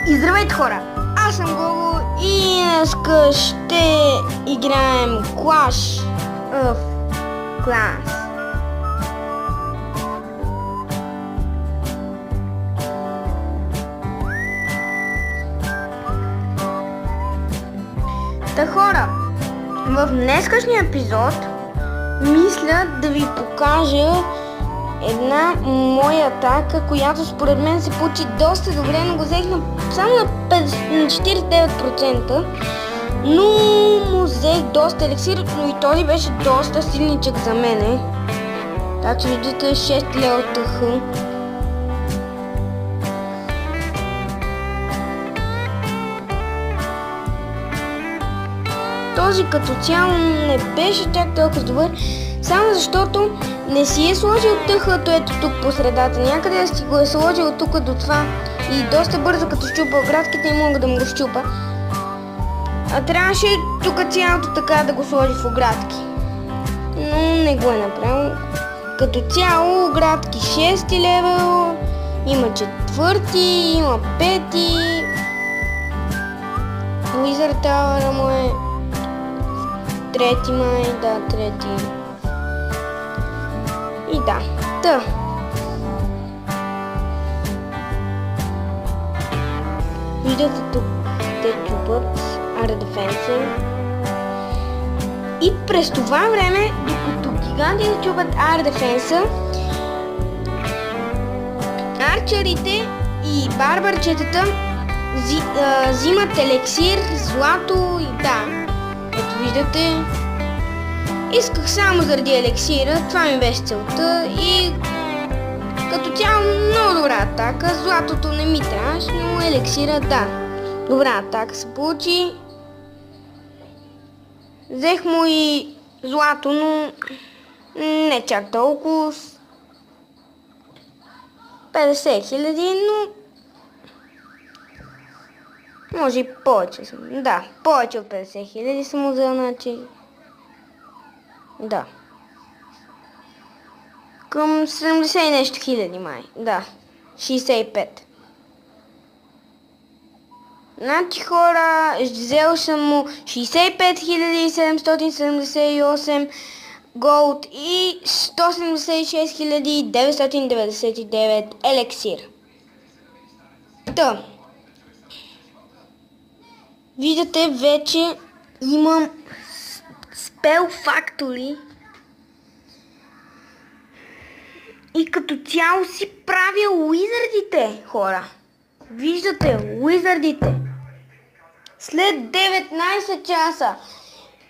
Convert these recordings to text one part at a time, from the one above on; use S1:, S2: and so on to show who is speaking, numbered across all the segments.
S1: И здравейте хора! Аз съм Гого и днеска ще играем Clash of Clans. Та хора, в днескашния епизод мисля да ви покажа една моя атака, която според мен се получи доста добре, но го взех само на 49%, но му взех доста еликсир, но и този беше доста силничък за мене. Така че виждате 6 лева ТХ. Този като цяло не беше чак толкова добър, само защото не си е сложил тъхато ето тук по средата, някъде си го е сложил тук до това и доста бързо като щупа оградките и мога да му го щупа. А трябваше тук цялото така да го сложи в оградки, но не го е направил. Като цяло оградки 6 левел, има 4, има 5, Wizard Tower му е 3 май, да, 3. И да, виждате тук, те чупат Air Defense. И през това време, докато гигантите чупат Air Defense, арчерите и барбарчетата взимат елексир, злато и да, ето виждате. Исках само заради елексира, това ми беше целта и като цяло много добра атака. Златото не ми трябваше, но елексира да. Добра атака се получи. Взех му и злато, но не чак толкова. 50 000, но може и повече съм. Да, повече от 50 000 съм взел, значи. Да. Към 70 и нещо хиляди май. Да. 65. Значи хора, взел съм му 65 778 голд и 176 999 елексир. Та. Виждате, вече имам Spell Factory и като цяло си правя уизардите, хора. Виждате, уизардите. След 19 часа,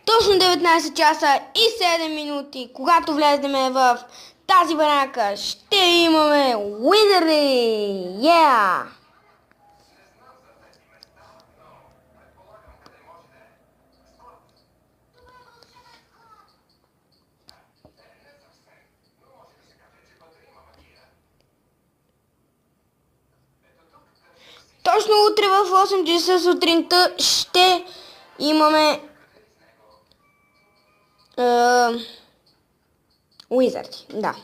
S1: точно 19 часа и 7 минути, когато влезем в тази барака, ще имаме уизарди! Yeah! Точно утре в 8 часа сутринта ще имаме уизарди, да.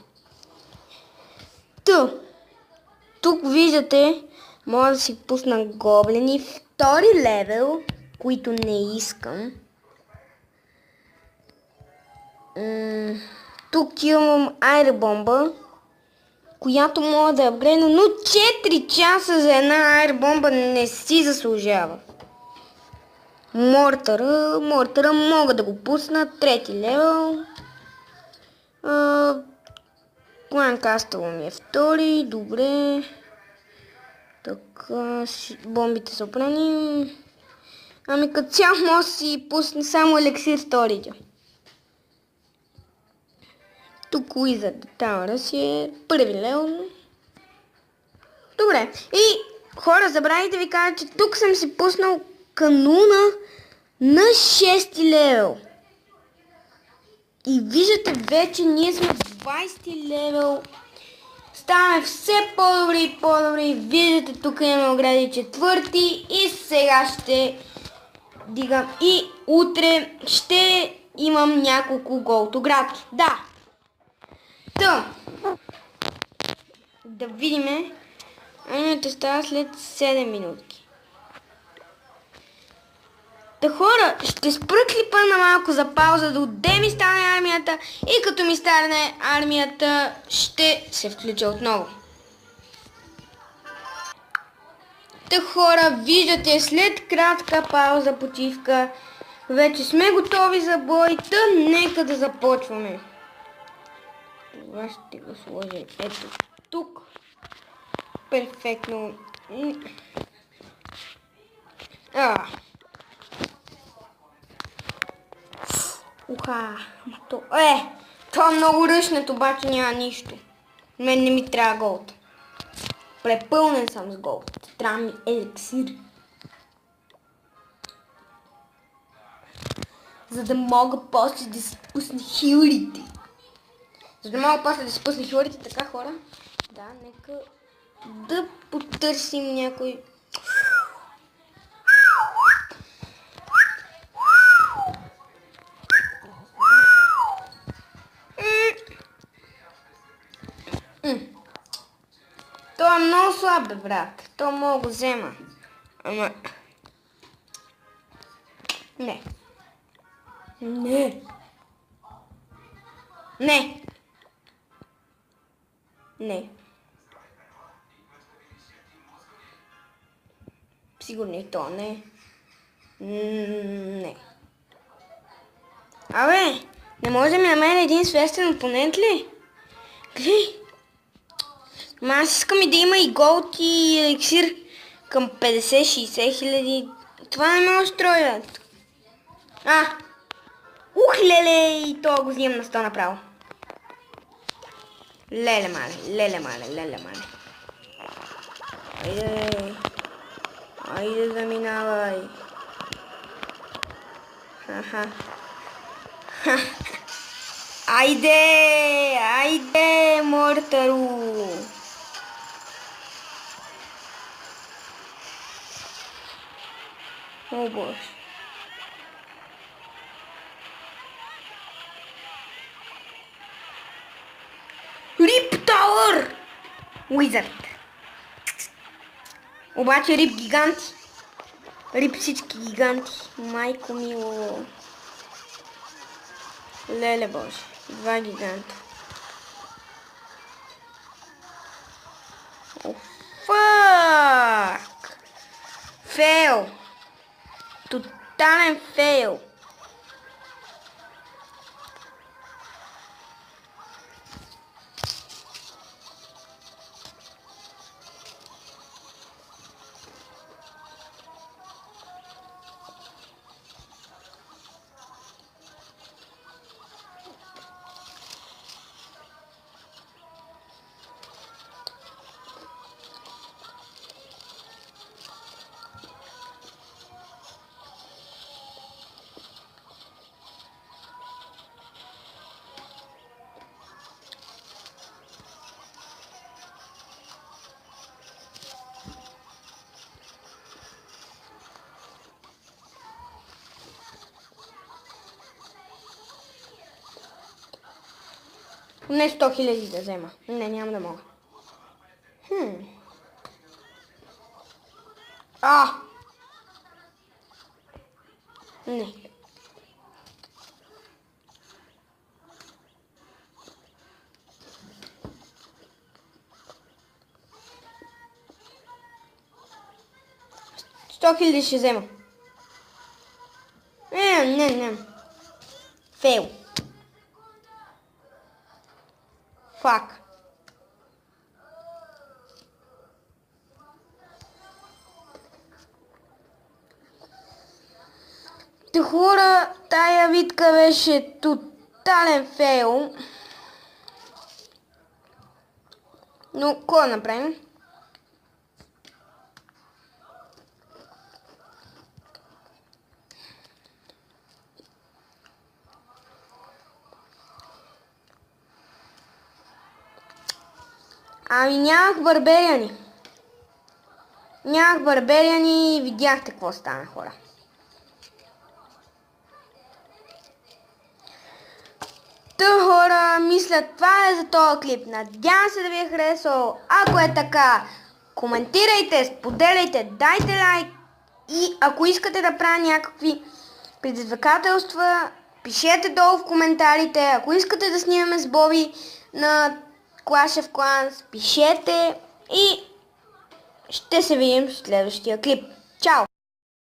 S1: Тук виждате, мога да си пусна гоблини втори левел, които не искам. Тук имам айрбомба, която мога да апгрейдна, но 4 часа за една айрбомба не си заслужава. Мортъра мога да го пусна, 3 левел. Ланкастъл ми е втори, добре. Така, бомбите са опрени. Ами като цяло може да си пусне само елексир сторидя. Тук Wizard Tower си е първи левел. Добре. И хора, забравих да ви кажа, че тук съм си пуснал кануна на 6 левел. И виждате, вече ние сме 20 левел. Ставаме все по-добри и по-добри. Виждате, тук имаме огради 4 и сега ще дигам. И утре ще имам няколко голд оградки. Да. Да видиме. Анимата става след 7 минутки. Та хора, ще спра клипа на малко за пауза, да отде ми стане армията и като ми стане армията, ще се включа отново. Та хора, виждате, след кратка пауза, почивка, вече сме готови за бой, та нека да започваме. Това ще го сложим ето тук. Перфектно. Уха, това е много ръчнат, обаче няма нищо. Мен не ми трябва голд. Препълнен съм с голд. Трябва ми еликсир. За да мога после да си пусна хилите. Така хора. Да, нека да потърсим някой. Това е много слаб, бе, брат. То мога го взема. Ама... Не. Сигурно и то не. Не. Абе, не може да ми намеря един свестен опонент ли? Глей. Аз искам и да има и голд и еликсир към 50-60 хиляди. Това не ме устроя. Леле, и това го взимам на 100 направо. Леле мале. Айде заминавай. Айде, Мортару. О, боже. Рип Тауър! Уизард. Обаче рип гиганти. Рип всички гиганти. Майко мило. Леле боже. 2 гиганта. О, фак! Фейл. Тотален фейл. Не 100 000 да взема. Не, няма да мога. Не. Сто хиляди ще взема. Не. Фейл. Фак. Те хора, тая битка беше тотален фейл. Но, какво да направим? Ами нямах барбериани и видяхте какво стана, хора. Та, хора, мисля, това е за този клип. Надявам се да ви е харесал. Ако е така, коментирайте, споделяйте, дайте лайк и ако искате да правя някакви предизвикателства, пишете долу в коментарите. Ако искате да снимаме с Боби на Clash of Clans, пишете и ще се видим в следващия клип. Чао!